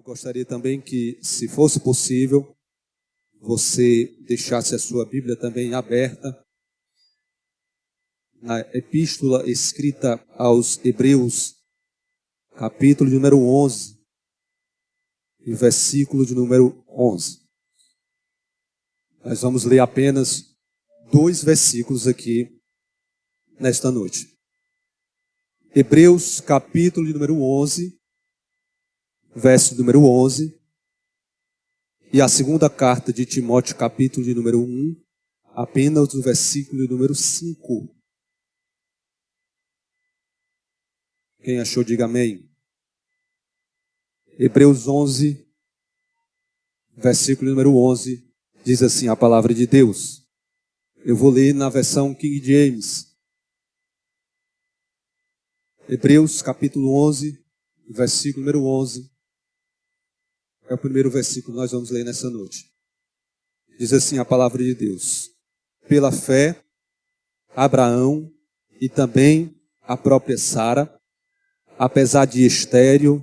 Eu gostaria também que, se fosse possível, você deixasse a sua Bíblia também aberta na epístola escrita aos Hebreus, capítulo de número 11, e versículo de número 11. Nós vamos ler apenas 2 versículos aqui nesta noite. Hebreus, capítulo de número 11, verso número 11, e a segunda carta de Timóteo, capítulo de número 1, apenas o versículo de número 5. Quem achou, diga amém. Hebreus 11, versículo número 11, diz assim a palavra de Deus. Eu vou ler na versão King James. Hebreus capítulo 11, versículo número 11. É o primeiro versículo que nós vamos ler nessa noite. Diz assim a palavra de Deus. Pela fé, Abraão e também a própria Sara, apesar de estéril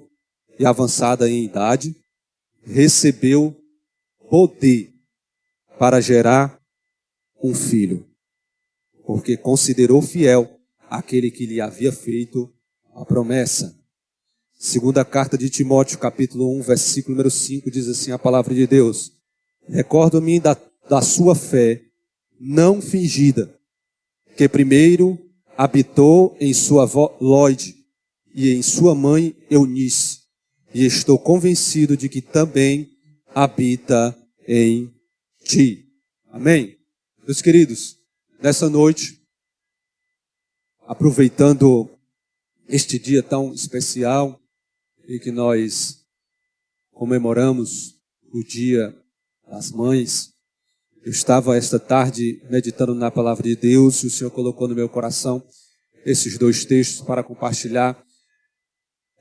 e avançada em idade, recebeu poder para gerar um filho, porque considerou fiel aquele que lhe havia feito a promessa. Segunda carta de Timóteo, capítulo 1, versículo número 5, diz assim a palavra de Deus. Recordo-me da sua fé não fingida, que primeiro habitou em sua avó Lóide e em sua mãe Eunice, e estou convencido de que também habita em ti. Amém? Meus queridos, nessa noite, aproveitando este dia tão especial, e que nós comemoramos o Dia das Mães, eu estava esta tarde meditando na palavra de Deus, e o Senhor colocou no meu coração esses 2 textos para compartilhar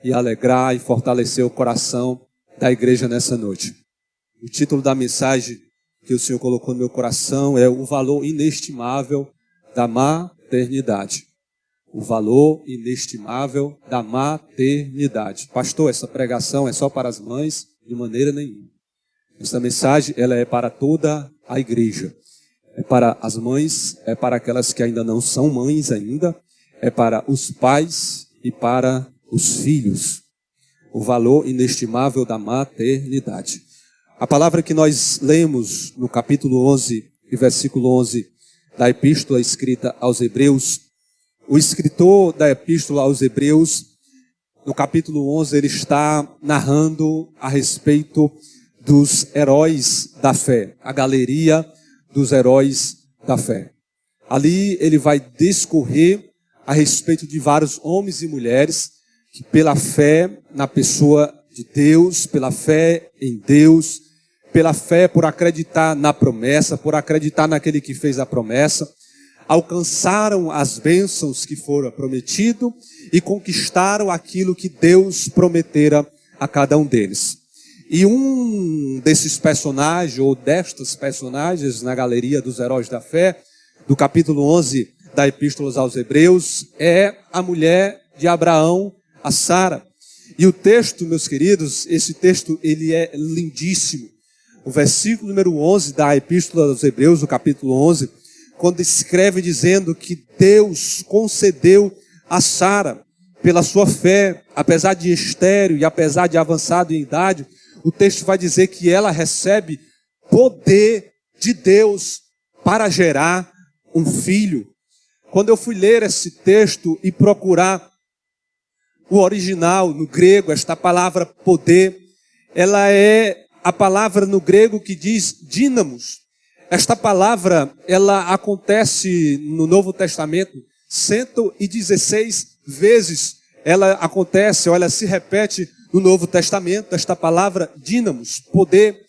e alegrar e fortalecer o coração da igreja nessa noite. O título da mensagem que o Senhor colocou no meu coração é o valor inestimável da maternidade. O valor inestimável da maternidade. Pastor, essa pregação é só para as mães? De maneira nenhuma. Essa mensagem ela é para toda a igreja. É para as mães, é para aquelas que ainda não são mães ainda, é para os pais e para os filhos. O valor inestimável da maternidade. A palavra que nós lemos no capítulo 11 e versículo 11 da epístola escrita aos Hebreus, o escritor da epístola aos Hebreus, no capítulo 11, ele está narrando a respeito dos heróis da fé, a galeria dos heróis da fé. Ali ele vai discorrer a respeito de vários homens e mulheres que pela fé na pessoa de Deus, pela fé em Deus, pela fé por acreditar na promessa, por acreditar naquele que fez a promessa, alcançaram as bênçãos que foram prometido e conquistaram aquilo que Deus prometera a cada um deles. E um desses personagens, ou destas personagens na galeria dos heróis da fé, do capítulo 11 da Epístola aos Hebreus, é a mulher de Abraão, a Sara. E o texto, meus queridos, esse texto ele é lindíssimo. O versículo número 11 da Epístola aos Hebreus, do capítulo 11, quando escreve dizendo que Deus concedeu a Sara, pela sua fé, apesar de estéril e apesar de avançado em idade, o texto vai dizer que ela recebe poder de Deus para gerar um filho. Quando eu fui ler esse texto e procurar o original no grego, esta palavra poder, ela é a palavra no grego que diz dínamos. Esta palavra, ela acontece no Novo Testamento 116 vezes. Ela acontece, ou ela se repete no Novo Testamento, esta palavra dínamos, poder.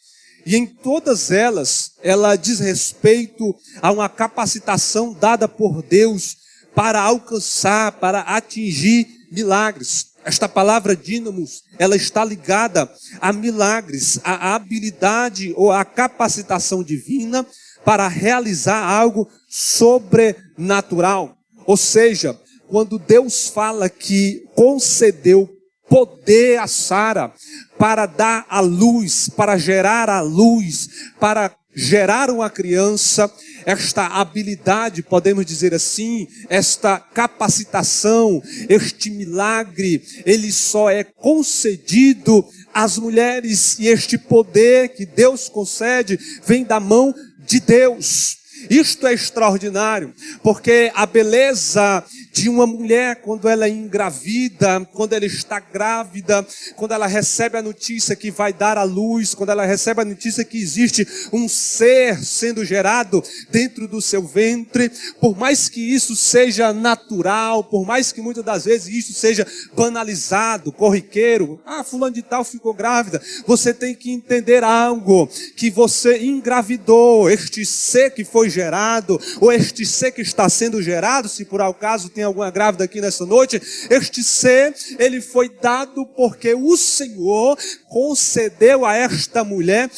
E em todas elas, ela diz respeito a uma capacitação dada por Deus para alcançar, para atingir milagres. Esta palavra dínamos, ela está ligada a milagres, a habilidade ou a capacitação divina para realizar algo sobrenatural. Ou seja, quando Deus fala que concedeu poder a Sara para dar à luz, para gerar a luz, para gerar uma criança. Esta habilidade, podemos dizer assim, esta capacitação, este milagre, ele só é concedido às mulheres, e este poder que Deus concede vem da mão de Deus. Isto é extraordinário, porque a beleza de uma mulher, quando ela é engravida, quando ela está grávida, quando ela recebe a notícia que vai dar à luz, quando ela recebe a notícia que existe um ser sendo gerado dentro do seu ventre, por mais que isso seja natural, por mais que muitas das vezes isso seja banalizado, corriqueiro, fulano de tal ficou grávida, você tem que entender algo, que você engravidou, este ser que foi gerado, ou este ser que está sendo gerado, se por acaso tem alguma grávida aqui nessa noite, este ser, ele foi dado porque o Senhor concedeu a esta mulher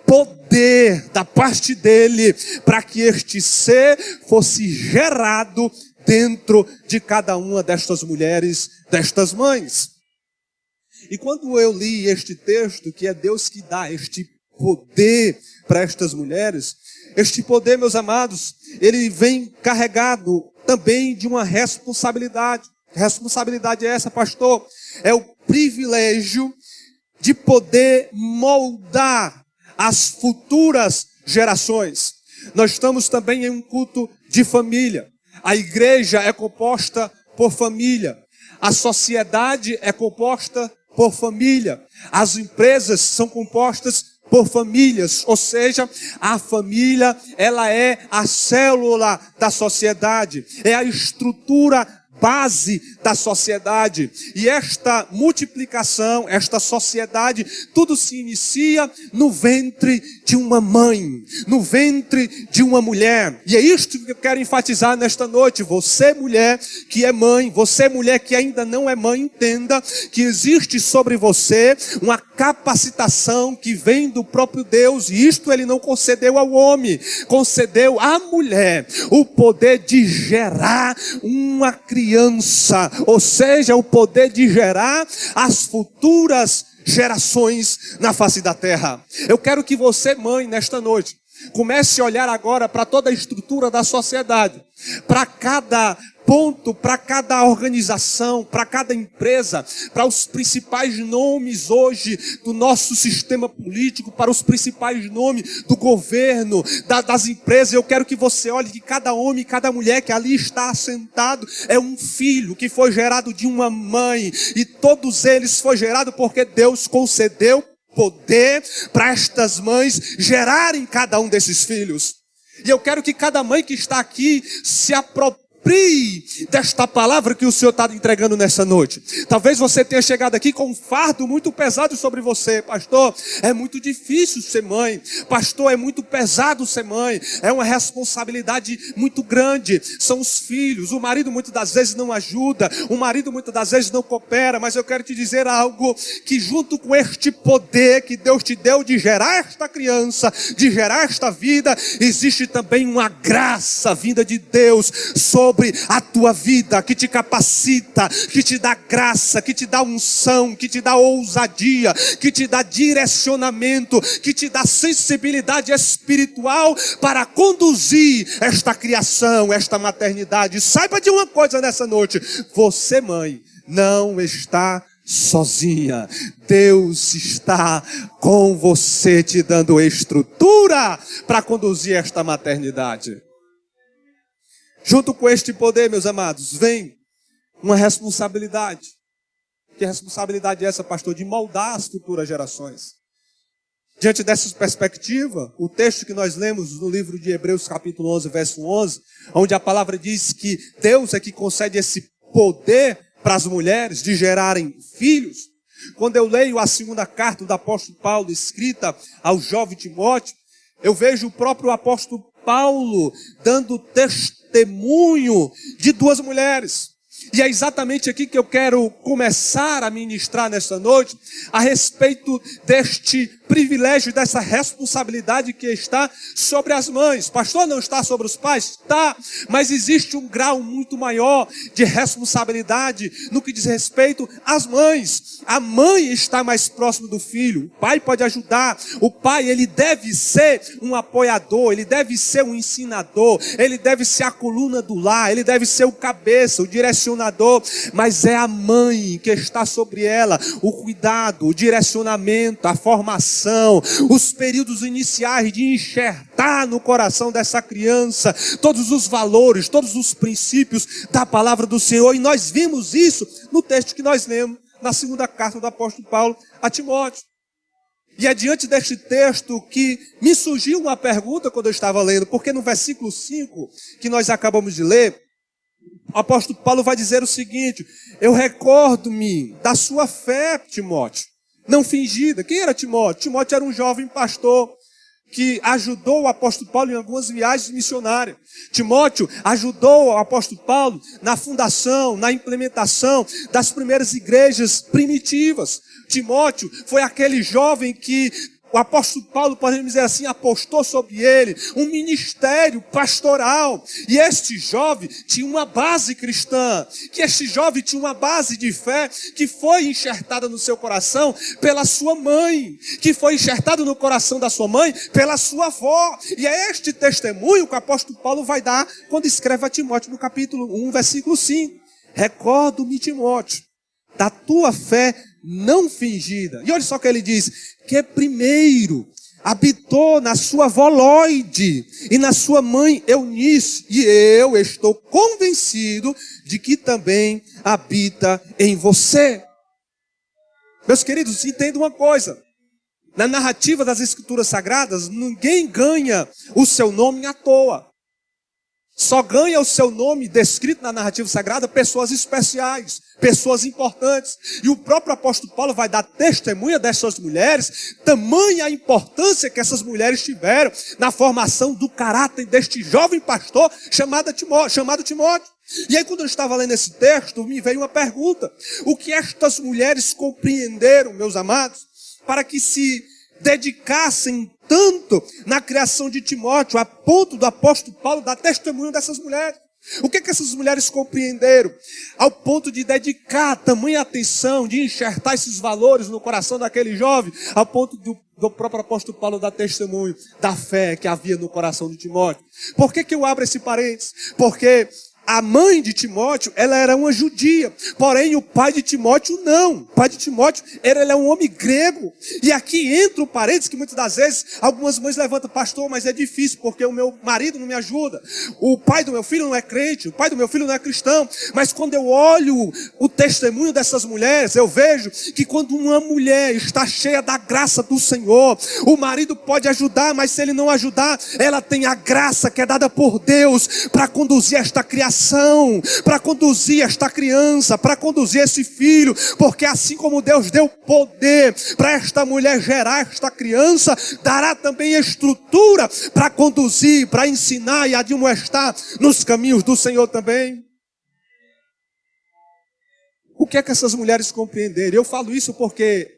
poder da parte dele, para que este ser fosse gerado dentro de cada uma destas mulheres, destas mães. E quando eu li este texto, que é Deus que dá este poder para estas mulheres, este poder, meus amados, ele vem carregado também de uma responsabilidade. Que responsabilidade é essa, pastor? É o privilégio de poder moldar as futuras gerações. Nós estamos também em um culto de família. A igreja é composta por família. A sociedade é composta por família. As empresas são compostas por famílias, ou seja, a família, ela é a célula da sociedade, é a estrutura base da sociedade. E esta multiplicação, esta sociedade, tudo se inicia no ventre de uma mãe, no ventre de uma mulher. E é isto que eu quero enfatizar nesta noite. Você, mulher que é mãe, você, mulher que ainda não é mãe, entenda que existe sobre você uma capacitação que vem do próprio Deus, e isto ele não concedeu ao homem, concedeu à mulher o poder de gerar uma criança, ou seja, o poder de gerar as futuras gerações na face da terra. Eu quero que você, mãe, nesta noite, comece a olhar agora para toda a estrutura da sociedade, para cada ponto, para cada organização, para cada empresa, para os principais nomes hoje do nosso sistema político, para os principais nomes do governo, das empresas. Eu quero que você olhe que cada homem, cada mulher que ali está assentado é um filho que foi gerado de uma mãe, e todos eles foram gerados porque Deus concedeu poder para estas mães gerarem cada um desses filhos. E eu quero que cada mãe que está aqui se aproprie desta palavra que o Senhor está entregando nessa noite. Talvez você tenha chegado aqui com um fardo muito pesado sobre você. Pastor, é muito difícil ser mãe. Pastor, é muito pesado ser mãe. É uma responsabilidade muito grande. São os filhos. O marido muitas das vezes não ajuda. O marido muitas das vezes não coopera. Mas eu quero te dizer algo, que junto com este poder que Deus te deu de gerar esta criança, de gerar esta vida, existe também uma graça vinda de Deus sobre a tua vida, que te capacita, que te dá graça, que te dá unção, que te dá ousadia, que te dá direcionamento, que te dá sensibilidade espiritual para conduzir esta criação, esta maternidade. Saiba de uma coisa nessa noite: você, mãe, não está sozinha. Deus está com você, te dando estrutura para conduzir esta maternidade. Junto com este poder, meus amados, vem uma responsabilidade. Que responsabilidade é essa, pastor? De moldar as futuras gerações. Diante dessa perspectiva, o texto que nós lemos no livro de Hebreus capítulo 11, verso 11, onde a palavra diz que Deus é que concede esse poder para as mulheres de gerarem filhos. Quando eu leio a segunda carta do apóstolo Paulo, escrita ao jovem Timóteo, eu vejo o próprio apóstolo Paulo dando testemunho de duas mulheres. E é exatamente aqui que eu quero começar a ministrar nesta noite, a respeito deste privilégio, dessa responsabilidade que está sobre as mães. Pastor, não está sobre os pais? Está, mas existe um grau muito maior de responsabilidade no que diz respeito às mães. A mãe está mais próxima do filho, o pai pode ajudar, o pai ele deve ser um apoiador, ele deve ser um ensinador, ele deve ser a coluna do lar, ele deve ser o cabeça, o direcionador, mas é a mãe que está sobre ela, o cuidado, o direcionamento, a formação, os períodos iniciais de enxertar no coração dessa criança todos os valores, todos os princípios da palavra do Senhor. E nós vimos isso no texto que nós lemos na segunda carta do apóstolo Paulo a Timóteo. E é diante deste texto que me surgiu uma pergunta quando eu estava lendo, porque no versículo 5 que nós acabamos de ler, o apóstolo Paulo vai dizer o seguinte: eu recordo-me da sua fé, Timóteo, não fingida. Quem era Timóteo? Timóteo era um jovem pastor que ajudou o apóstolo Paulo em algumas viagens missionárias. Timóteo ajudou o apóstolo Paulo na fundação, na implementação das primeiras igrejas primitivas. Timóteo foi aquele jovem que o apóstolo Paulo, podemos dizer assim, apostou sobre ele um ministério pastoral. E este jovem tinha uma base cristã, que este jovem tinha uma base de fé que foi enxertada no seu coração pela sua mãe, que foi enxertada no coração da sua mãe pela sua avó. E é este testemunho que o apóstolo Paulo vai dar quando escreve a Timóteo no capítulo 1, versículo 5. Recordo-me, Timóteo, da tua fé não fingida. E olha só o que ele diz: que primeiro habitou na sua avó Lóide e na sua mãe Eunice, e eu estou convencido de que também habita em você. Meus queridos, entendam uma coisa: na narrativa das Escrituras Sagradas, ninguém ganha o seu nome à toa. Só ganha o seu nome descrito na narrativa sagrada pessoas especiais, pessoas importantes. E o próprio apóstolo Paulo vai dar testemunha dessas mulheres, tamanha a importância que essas mulheres tiveram na formação do caráter deste jovem pastor chamado Timóteo. E aí, quando eu estava lendo esse texto, me veio uma pergunta: o que estas mulheres compreenderam, meus amados, para que se dedicassem tanto na criação de Timóteo, a ponto do apóstolo Paulo dar testemunho dessas mulheres? O que essas mulheres compreenderam ao ponto de dedicar tamanha atenção, de enxertar esses valores no coração daquele jovem, ao ponto do próprio apóstolo Paulo dar testemunho da fé que havia no coração de Timóteo? Por que eu abro esse parênteses? Porque a mãe de Timóteo, ela era uma judia, porém o pai de Timóteo não. O pai de Timóteo, ele é um homem grego. E aqui entra o parênteses que muitas das vezes algumas mães levantam: pastor, mas é difícil porque o meu marido não me ajuda, o pai do meu filho não é crente, o pai do meu filho não é cristão. Mas quando eu olho o testemunho dessas mulheres, eu vejo que quando uma mulher está cheia da graça do Senhor, o marido pode ajudar, mas se ele não ajudar, ela tem a graça que é dada por Deus para conduzir esta criação, para conduzir esta criança, para conduzir esse filho. Porque assim como Deus deu poder para esta mulher gerar esta criança, dará também estrutura para conduzir, para ensinar e admoestar nos caminhos do Senhor também. O que é que essas mulheres compreenderam? Eu falo isso porque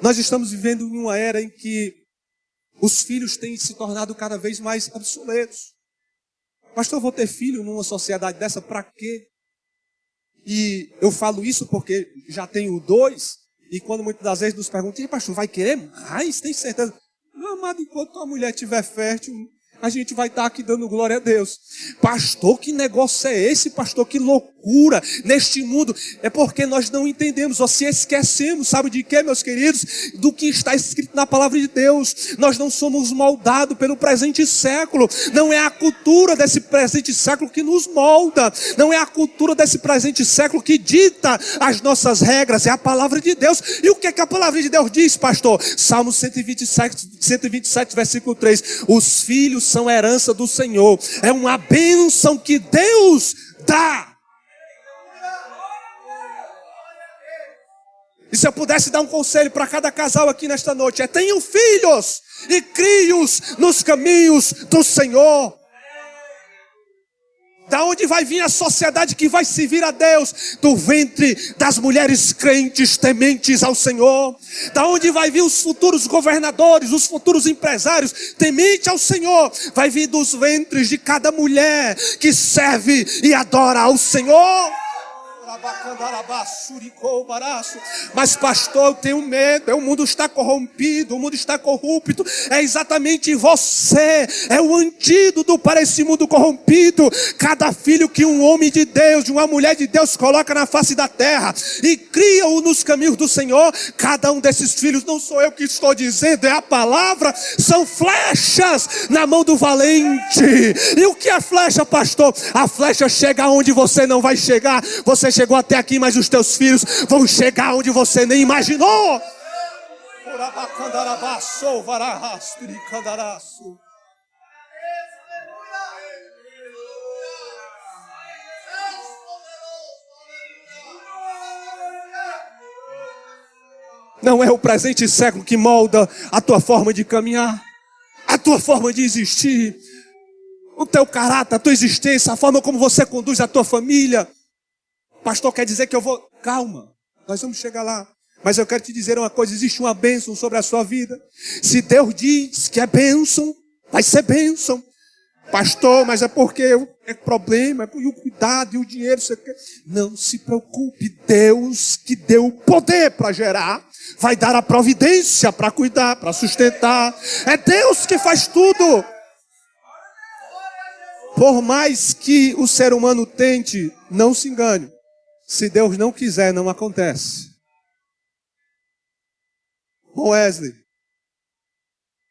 nós estamos vivendo em uma era em que os filhos têm se tornado cada vez mais obsoletos. Pastor, eu vou ter filho numa sociedade dessa, para quê? E eu falo isso porque já tenho 2, e quando muitas das vezes nos perguntam: pastor, vai querer mais? Tem certeza? Não, amado, enquanto a mulher estiver fértil, a gente vai estar aqui dando glória a Deus. Pastor, que negócio é esse? Pastor, que loucura neste mundo. É porque nós não entendemos, ou se esquecemos, sabe de quê, meus queridos? Do que está escrito na palavra de Deus. Nós não somos moldados pelo presente século. Não é a cultura desse presente século que nos molda. Não é a cultura desse presente século que dita as nossas regras. É a palavra de Deus. E o que é que a palavra de Deus diz, pastor? Salmo 127, versículo 3. Os filhos são herança do Senhor. É uma bênção que Deus dá. E se eu pudesse dar um conselho para cada casal aqui nesta noite, tenham filhos e crie-os nos caminhos do Senhor. Da onde vai vir a sociedade que vai servir a Deus? Do ventre das mulheres crentes tementes ao Senhor. Da onde vai vir os futuros governadores, os futuros empresários tementes ao Senhor? Vai vir dos ventres de cada mulher que serve e adora ao Senhor. Mas pastor, eu tenho medo, o mundo está corrompido, o mundo está corrupto. É exatamente você, é o antídoto para esse mundo corrompido. Cada filho que um homem de Deus, uma mulher de Deus coloca na face da terra e cria-o nos caminhos do Senhor, cada um desses filhos, não sou eu que estou dizendo, é a palavra, são flechas na mão do valente. E o que é flecha, pastor? A flecha chega onde você não vai chegar. Você chegou até aqui, mas os teus filhos vão chegar onde você nem imaginou. Não é o presente século que molda a tua forma de caminhar, a tua forma de existir, o teu caráter, a tua existência, a forma como você conduz a tua família. Pastor, quer dizer que eu vou... Calma, nós vamos chegar lá. Mas eu quero te dizer uma coisa, existe uma bênção sobre a sua vida. Se Deus diz que é bênção, vai ser bênção. Pastor, mas é porque é problema, e o cuidado e o dinheiro. Você quer... Não se preocupe, Deus que deu o poder para gerar, vai dar a providência para cuidar, para sustentar. É Deus que faz tudo. Por mais que o ser humano tente, não se engane. Se Deus não quiser, não acontece. Bom, Wesley,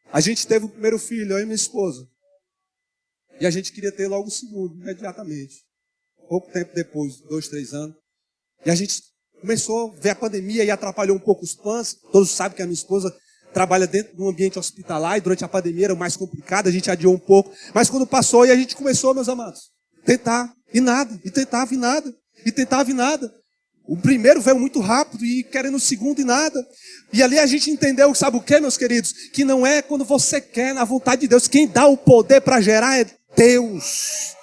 a gente teve o primeiro filho, eu e minha esposa. E a gente queria ter logo o segundo, imediatamente. Pouco tempo depois, 2, 3 anos. E a gente começou a ver a pandemia e atrapalhou um pouco os planos. Todos sabem que a minha esposa trabalha dentro de um ambiente hospitalar e durante a pandemia era o mais complicado, a gente adiou um pouco. Mas quando passou, e a gente começou, meus amados, tentar e nada, e tentava e nada. E tentava e nada. O primeiro veio muito rápido e querendo o segundo e nada. E ali a gente entendeu, sabe o que, meus queridos? Que não é quando você quer, na vontade de Deus. Quem dá o poder para gerar é Deus.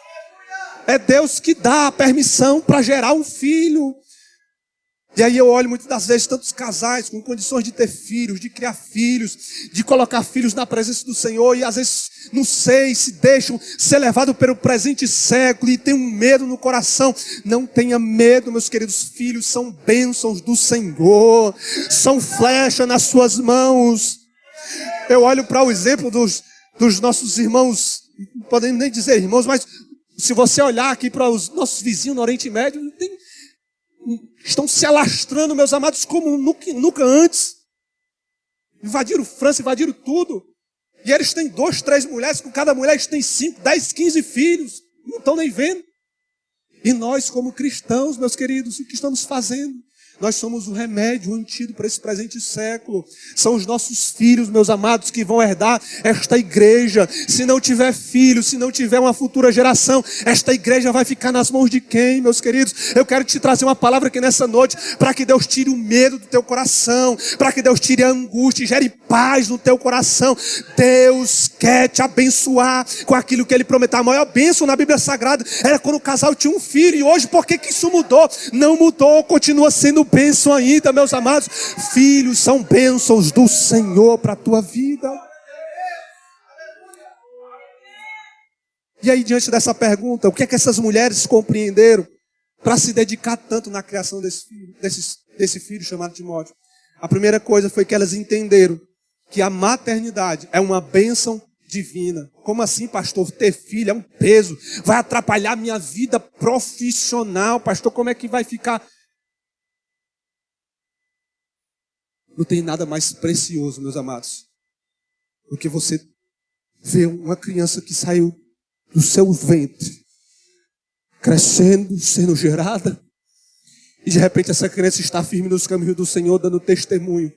É Deus que dá a permissão para gerar um filho. E aí eu olho muitas das vezes tantos casais com condições de ter filhos, de criar filhos, de colocar filhos na presença do Senhor. E às vezes, não sei, se deixam ser levados pelo presente século e tem um medo no coração. Não tenha medo, meus queridos filhos, são bênçãos do Senhor. São flechas nas suas mãos. Eu olho para o exemplo dos nossos irmãos, não podemos nem dizer irmãos, mas se você olhar aqui para os nossos vizinhos no Oriente Médio, estão se alastrando, meus amados, como nunca antes. Invadiram França, invadiram tudo. E eles têm 2, 3 mulheres, com cada mulher eles têm 5, 10, 15 filhos. Não estão nem vendo. E nós, como cristãos, meus queridos, o que estamos fazendo? Nós somos o remédio, o antídoto para esse presente século. São os nossos filhos, meus amados, que vão herdar esta igreja. Se não tiver filhos, se não tiver uma futura geração, esta igreja vai ficar nas mãos de quem, meus queridos? Eu quero te trazer uma palavra aqui nessa noite, para que Deus tire o medo do teu coração, para que Deus tire a angústia e gere paz no teu coração. Deus quer te abençoar com aquilo que Ele prometeu. A maior bênção na Bíblia Sagrada era quando o casal tinha um filho. E hoje, por que isso mudou? Não mudou, continua sendo bênção ainda, meus amados. Filhos são bênçãos do Senhor para a tua vida. E aí, diante dessa pergunta, o que é que essas mulheres compreenderam para se dedicar tanto na criação desse filho chamado Timóteo? A primeira coisa foi que elas entenderam que a maternidade é uma bênção divina. Como assim, pastor? Ter filho é um peso, vai atrapalhar a minha vida profissional. Pastor, como é que vai ficar? Não tem nada mais precioso, meus amados, do que você ver uma criança que saiu do seu ventre, crescendo, sendo gerada, e de repente essa criança está firme nos caminhos do Senhor, dando testemunho.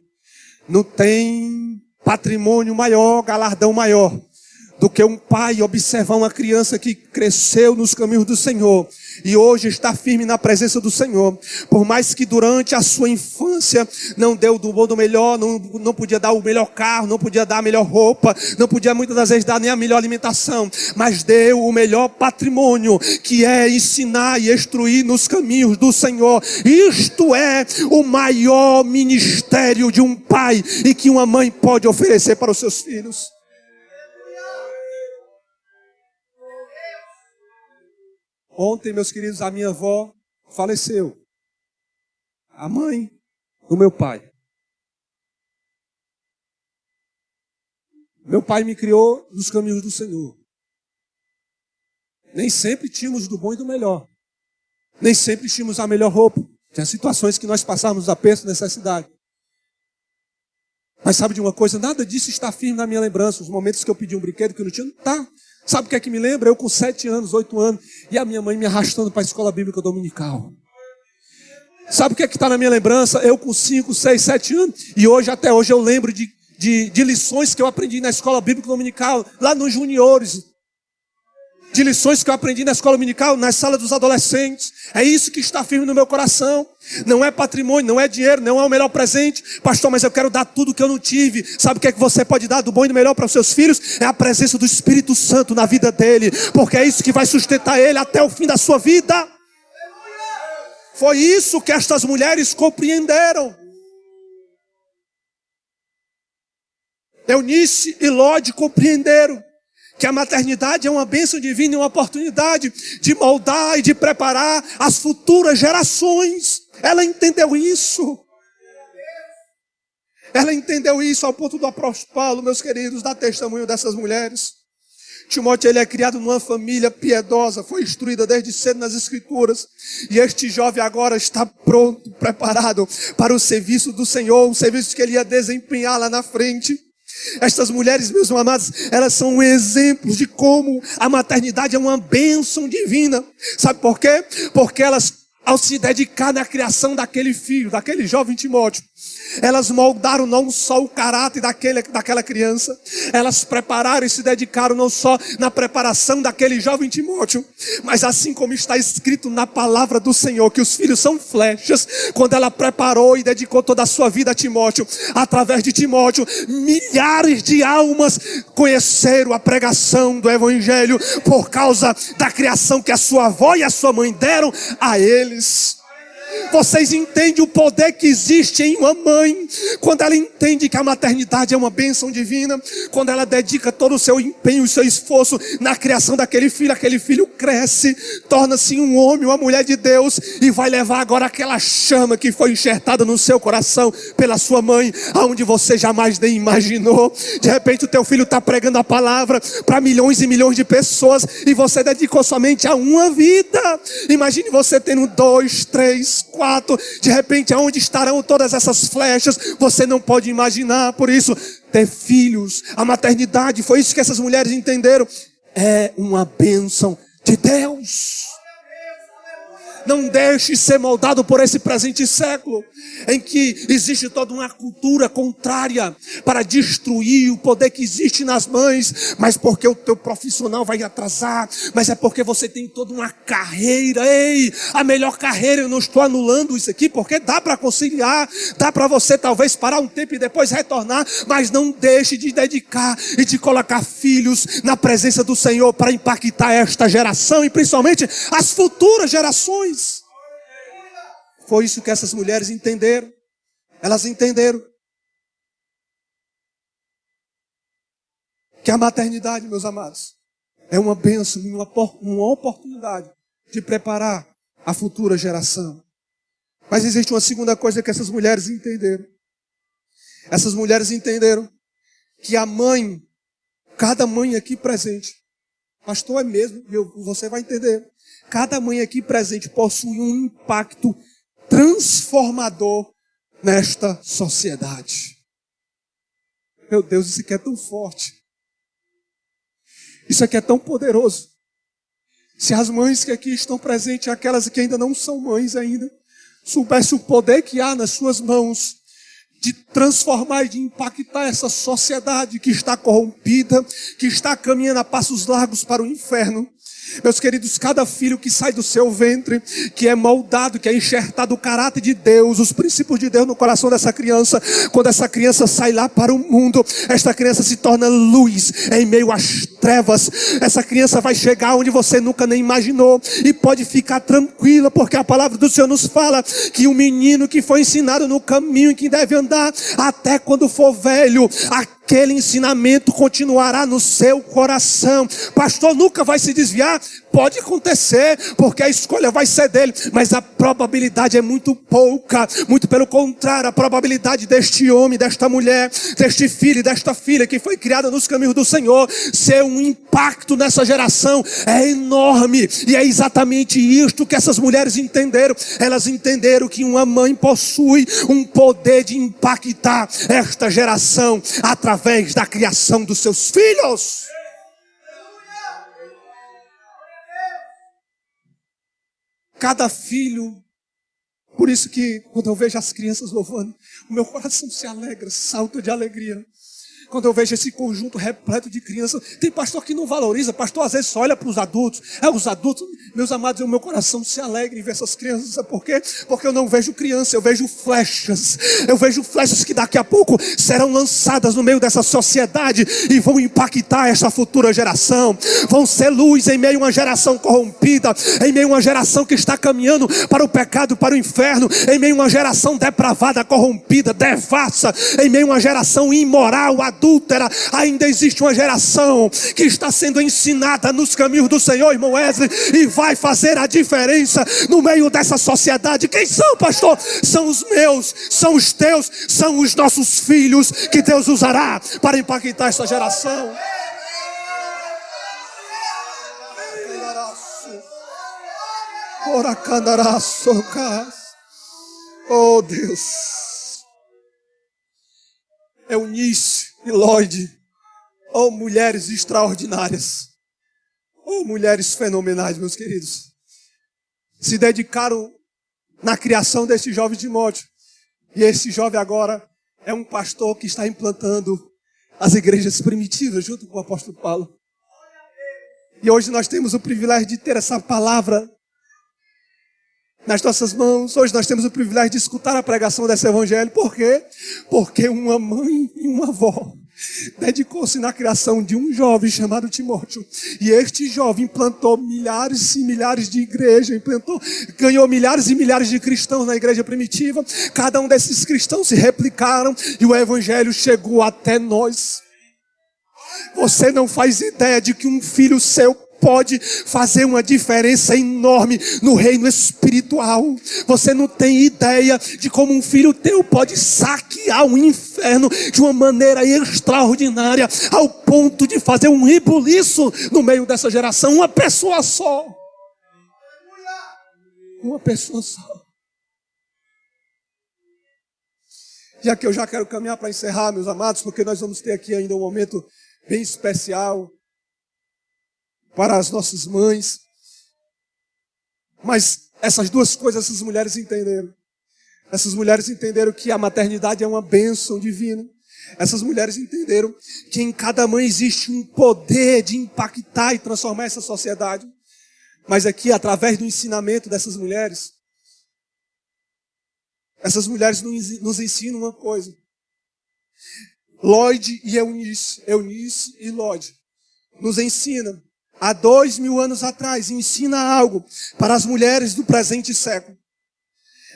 Não tem patrimônio maior, galardão maior, do que um pai observar uma criança que cresceu nos caminhos do Senhor e hoje está firme na presença do Senhor. Por mais que durante a sua infância não deu do bom do melhor, não podia dar o melhor carro, não podia dar a melhor roupa, não podia muitas das vezes dar nem a melhor alimentação, mas deu o melhor patrimônio, que é ensinar e instruir nos caminhos do Senhor. Isto é o maior ministério de um pai e que uma mãe pode oferecer para os seus filhos. Ontem, meus queridos, a minha avó faleceu. A mãe do meu pai. Meu pai me criou nos caminhos do Senhor. Nem sempre tínhamos do bom e do melhor. Nem sempre tínhamos a melhor roupa. Tinha situações que nós passávamos aperto, necessidade. Mas sabe de uma coisa? Nada disso está firme na minha lembrança. Os momentos que eu pedi um brinquedo que eu não tinha, não está. Sabe o que é que me lembra? Eu com 7 anos, 8 anos, e a minha mãe me arrastando para a escola bíblica dominical. Sabe o que é que está na minha lembrança? Eu com 5, 6, 7 anos, e hoje, até hoje, eu lembro de lições que eu aprendi na escola bíblica dominical, lá nos juniores. De lições que eu aprendi na escola dominical, na sala dos adolescentes. É isso que está firme no meu coração. Não é patrimônio, não é dinheiro, não é o melhor presente. Pastor, mas eu quero dar tudo que eu não tive. Sabe o que é que você pode dar do bom e do melhor para os seus filhos? É a presença do Espírito Santo na vida dele. Porque é isso que vai sustentar ele até o fim da sua vida. Foi isso que estas mulheres compreenderam. Eunice e Lode compreenderam que a maternidade é uma bênção divina e uma oportunidade de moldar e de preparar as futuras gerações. Ela entendeu isso. Ela entendeu isso ao ponto do apóstolo Paulo, meus queridos, dar testemunho dessas mulheres. Timóteo, ele é criado numa família piedosa, foi instruída desde cedo nas Escrituras. E este jovem agora está pronto, preparado para o serviço do Senhor, um serviço que ele ia desempenhar lá na frente. Estas mulheres, meus amados, elas são um exemplo de como a maternidade é uma bênção divina. Sabe por quê? Porque elas, ao se dedicar na criação daquele filho, daquele jovem Timóteo, elas moldaram não só o caráter daquela criança, elas prepararam e se dedicaram não só na preparação daquele jovem Timóteo, mas assim como está escrito na palavra do Senhor, que os filhos são flechas, quando ela preparou e dedicou toda a sua vida a Timóteo, através de Timóteo, milhares de almas conheceram a pregação do Evangelho, por causa da criação que a sua avó e a sua mãe deram a eles. Vocês entendem o poder que existe em uma mãe, quando ela entende que a maternidade é uma bênção divina, quando ela dedica todo o seu empenho, o seu esforço na criação daquele filho cresce, torna-se um homem, uma mulher de Deus, e vai levar agora aquela chama que foi enxertada no seu coração pela sua mãe, aonde você jamais nem imaginou. De repente o teu filho está pregando a palavra para milhões e milhões de pessoas, e você dedicou somente a uma vida. Imagine você tendo 2, 3, 4, de repente aonde estarão todas essas flechas, você não pode imaginar. Por isso, ter filhos, a maternidade, foi isso que essas mulheres entenderam, é uma bênção de Deus. Não deixe ser moldado por esse presente século, em que existe toda uma cultura contrária para destruir o poder que existe nas mães, mas porque o teu profissional vai atrasar, mas é porque você tem toda uma carreira. Ei, a melhor carreira, eu não estou anulando isso aqui, porque dá para conciliar, dá para você talvez parar um tempo e depois retornar, mas não deixe de dedicar e de colocar filhos na presença do Senhor para impactar esta geração e principalmente as futuras gerações. Foi isso que essas mulheres entenderam. Elas entenderam que a maternidade, meus amados, é uma bênção, uma oportunidade de preparar a futura geração. Mas existe uma segunda coisa que essas mulheres entenderam. Essas mulheres entenderam que a mãe, cada mãe aqui presente, pastor, é mesmo, você vai entender. Cada mãe aqui presente possui um impacto transformador nesta sociedade. Meu Deus, isso aqui é tão forte. Isso aqui é tão poderoso. Se as mães que aqui estão presentes, aquelas que ainda não são mães ainda, soubessem o poder que há nas suas mãos, de transformar e de impactar essa sociedade que está corrompida, que está caminhando a passos largos para o inferno. Meus queridos, cada filho que sai do seu ventre, que é moldado, que é enxertado o caráter de Deus, os princípios de Deus no coração dessa criança, quando essa criança sai lá para o mundo, esta criança se torna luz em meio às trevas. Essa criança vai chegar onde você nunca nem imaginou, e pode ficar tranquila, porque a palavra do Senhor nos fala que o menino que foi ensinado no caminho em que deve andar, até quando for velho, aquele ensinamento continuará no seu coração. Pastor, nunca vai se desviar? Pode acontecer, porque a escolha vai ser dele, mas a probabilidade é muito pouca. Muito pelo contrário, a probabilidade deste homem, desta mulher, deste filho e desta filha que foi criada nos caminhos do Senhor, ser um impacto nessa geração é enorme. E é exatamente isto que essas mulheres entenderam. Elas entenderam que uma mãe possui um poder de impactar esta geração através da criação dos seus filhos. Cada filho, por isso que quando eu vejo as crianças louvando, o meu coração se alegra, salta de alegria. Quando eu vejo esse conjunto repleto de crianças, tem pastor que não valoriza, pastor às vezes só olha para os adultos. Os adultos, meus amados, o meu coração se alegra em ver essas crianças. Sabe por quê? Porque eu não vejo criança, eu vejo flechas. Eu vejo flechas que daqui a pouco serão lançadas no meio dessa sociedade e vão impactar essa futura geração. Vão ser luz em meio a uma geração corrompida, em meio a uma geração que está caminhando para o pecado, para o inferno, em meio a uma geração depravada, corrompida, devassa, em meio a uma geração imoral, adúltera. Ainda existe uma geração que está sendo ensinada nos caminhos do Senhor, irmão Wesley, e vai fazer a diferença no meio dessa sociedade. Quem são, pastor? São os meus, são os teus, são os nossos filhos que Deus usará para impactar essa geração. Oh Deus, Eunice e Lloyd, oh mulheres extraordinárias, oh mulheres fenomenais, meus queridos, se dedicaram na criação desse jovem Timóteo, e esse jovem agora é um pastor que está implantando as igrejas primitivas junto com o apóstolo Paulo. E hoje nós temos o privilégio de ter essa palavra nas nossas mãos. Hoje nós temos o privilégio de escutar a pregação desse evangelho. Por quê? Porque uma mãe e uma avó dedicou-se na criação de um jovem chamado Timóteo. E este jovem implantou milhares e milhares de igrejas, ganhou milhares e milhares de cristãos na igreja primitiva. Cada um desses cristãos se replicaram e o evangelho chegou até nós. Você não faz ideia de que um filho seu pode fazer uma diferença enorme no reino espiritual. Você não tem ideia de como um filho teu pode saquear o inferno de uma maneira extraordinária, ao ponto de fazer um rebuliço no meio dessa geração. Uma pessoa só. Uma pessoa só. Já que eu já quero caminhar para encerrar, meus amados, porque nós vamos ter aqui ainda um momento bem especial para as nossas mães. Mas essas duas coisas essas mulheres entenderam. Essas mulheres entenderam que a maternidade é uma bênção divina. Essas mulheres entenderam que em cada mãe existe um poder de impactar e transformar essa sociedade. Mas aqui, através do ensinamento dessas mulheres, essas mulheres nos ensinam uma coisa. Lloyd e Eunice e Lloyd, nos ensinam há 2000 anos atrás, ensina algo para as mulheres do presente século.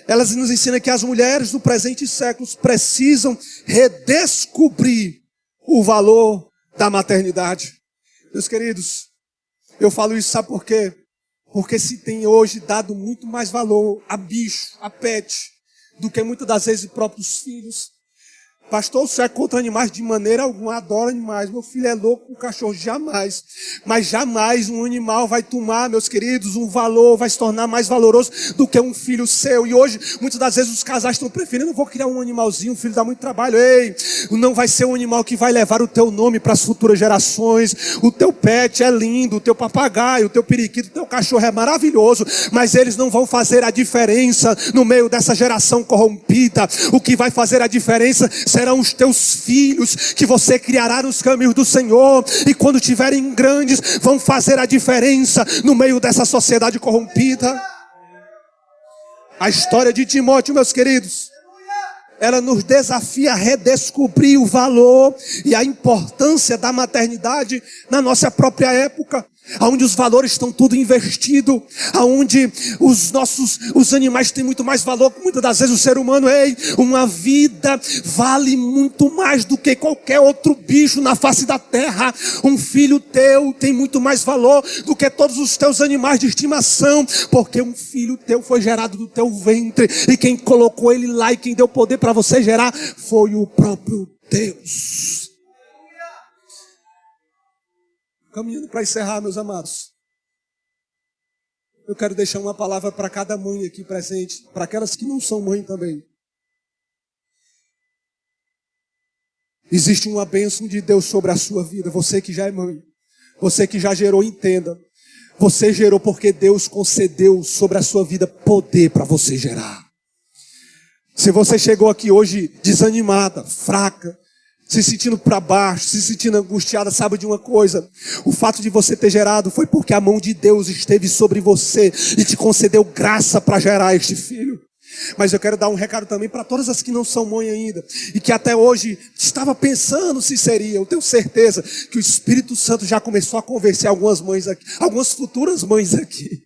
Elas nos ensinam que as mulheres do presente século precisam redescobrir o valor da maternidade. Meus queridos, eu falo isso, sabe por quê? Porque se tem hoje dado muito mais valor a bicho, a pet, do que muitas das vezes os próprios filhos. Pastor, você é contra animais de maneira alguma, adora animais. Meu filho é louco com cachorro, jamais. Mas jamais um animal vai tomar, meus queridos, um valor, vai se tornar mais valoroso do que um filho seu. E hoje, muitas das vezes, os casais estão preferindo, eu vou criar um animalzinho, um filho dá muito trabalho. Ei, não vai ser um animal que vai levar o teu nome para as futuras gerações. O teu pet é lindo, o teu papagaio, o teu periquito, o teu cachorro é maravilhoso, mas eles não vão fazer a diferença no meio dessa geração corrompida. O que vai fazer a diferença serão os teus filhos, que você criará nos caminhos do Senhor, e quando tiverem grandes, vão fazer a diferença no meio dessa sociedade corrompida. A história de Timóteo, meus queridos, ela nos desafia a redescobrir o valor e a importância da maternidade na nossa própria época, onde os valores estão tudo investido, onde os animais têm muito mais valor que muitas das vezes o ser humano. Ei, uma vida vale muito mais do que qualquer outro bicho na face da terra. Um filho teu tem muito mais valor do que todos os teus animais de estimação, porque um filho teu foi gerado do teu ventre, e quem colocou ele lá e quem deu poder para você gerar foi o próprio Deus. Caminhando para encerrar, meus amados, eu quero deixar uma palavra para cada mãe aqui presente, para aquelas que não são mãe também. Existe uma bênção de Deus sobre a sua vida. Você que já é mãe, você que já gerou, entenda. Você gerou porque Deus concedeu sobre a sua vida poder para você gerar. Se você chegou aqui hoje desanimada, fraca, se sentindo para baixo, se sentindo angustiada, sabe de uma coisa? O fato de você ter gerado foi porque a mão de Deus esteve sobre você e te concedeu graça para gerar este filho. Mas eu quero dar um recado também para todas as que não são mãe ainda e que até hoje estava pensando se seria. Eu tenho certeza que o Espírito Santo já começou a convencer algumas mães aqui, algumas futuras mães aqui.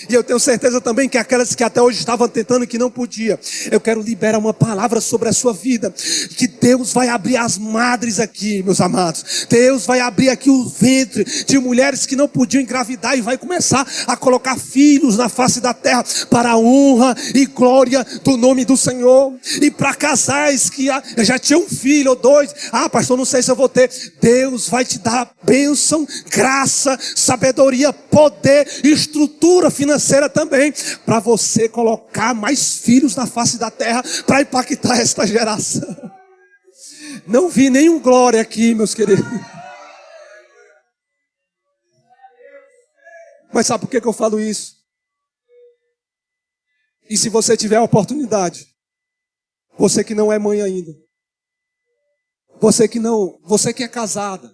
E eu tenho certeza também que aquelas que até hoje estavam tentando e que não podia, eu quero liberar uma palavra sobre a sua vida, que Deus vai abrir as madres aqui, meus amados. Deus vai abrir aqui o ventre de mulheres que não podiam engravidar e vai começar a colocar filhos na face da terra para a honra e glória do nome do Senhor. E para casais que já tinham um filho ou dois, pastor, não sei se eu vou ter. Deus vai te dar bênção, graça, sabedoria, poder, estrutura financeira também, para você colocar mais filhos na face da terra, para impactar esta geração. Não vi nenhum glória aqui, meus queridos. Mas sabe por que eu falo isso? E se você tiver a oportunidade, você que não é mãe ainda, você que é casada,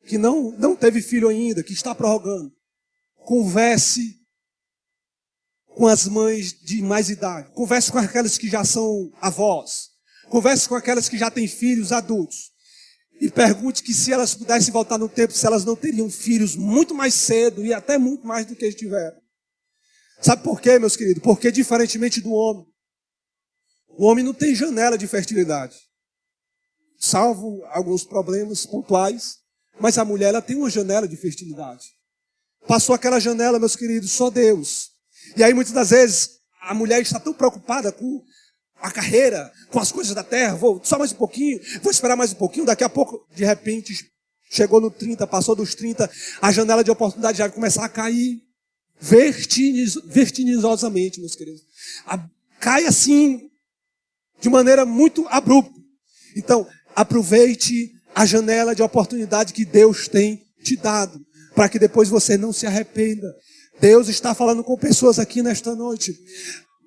que não teve filho ainda, que está prorrogando, converse com as mães de mais idade. Converse com aquelas que já são avós. Converse com aquelas que já têm filhos adultos. E pergunte que se elas pudessem voltar no tempo, se elas não teriam filhos muito mais cedo e até muito mais do que eles tiveram. Sabe por quê, meus queridos? Porque diferentemente do homem, o homem não tem janela de fertilidade. Salvo alguns problemas pontuais, mas a mulher ela tem uma janela de fertilidade. Passou aquela janela, meus queridos, só Deus. E aí muitas das vezes a mulher está tão preocupada com a carreira, com as coisas da terra, vou só mais um pouquinho, vou esperar mais um pouquinho, daqui a pouco, de repente, chegou no 30, passou dos 30, a janela de oportunidade já vai começar a cair vertiginosamente, meus queridos. Cai assim, de maneira muito abrupta. Então, aproveite a janela de oportunidade que Deus tem te dado, para que depois você não se arrependa. Deus está falando com pessoas aqui nesta noite.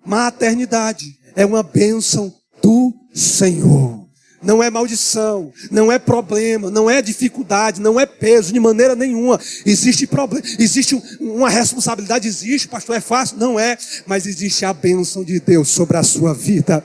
Maternidade é uma bênção do Senhor. Não é maldição, não é problema, não é dificuldade, não é peso, de maneira nenhuma. Existe problema, existe uma responsabilidade, existe, pastor, é fácil? Não é, mas existe a bênção de Deus sobre a sua vida.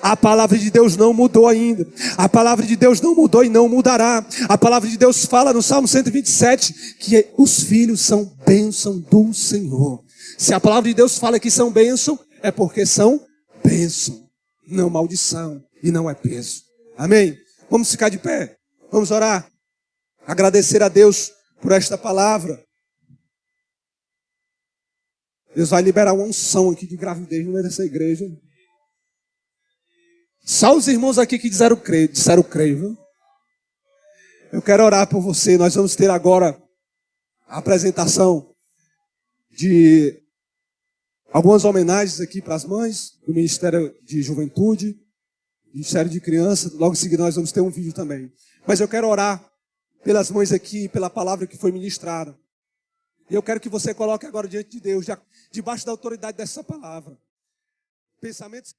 A palavra de Deus não mudou ainda. A palavra de Deus não mudou e não mudará. A palavra de Deus fala no Salmo 127 que os filhos são bênção do Senhor. Se a palavra de Deus fala que são bênção, é porque são bênção, não maldição e não é peso. Amém? Vamos ficar de pé. Vamos orar. Agradecer a Deus por esta palavra. Deus vai liberar uma unção aqui de gravidez no meio dessa igreja. Só os irmãos aqui que disseram creio, viu? Eu quero orar por você. Nós vamos ter agora a apresentação de algumas homenagens aqui para as mães do Ministério de Juventude, Ministério de Criança. Logo em seguida nós vamos ter um vídeo também. Mas eu quero orar pelas mães aqui, pela palavra que foi ministrada. E eu quero que você coloque agora diante de Deus, debaixo da autoridade dessa palavra, pensamentos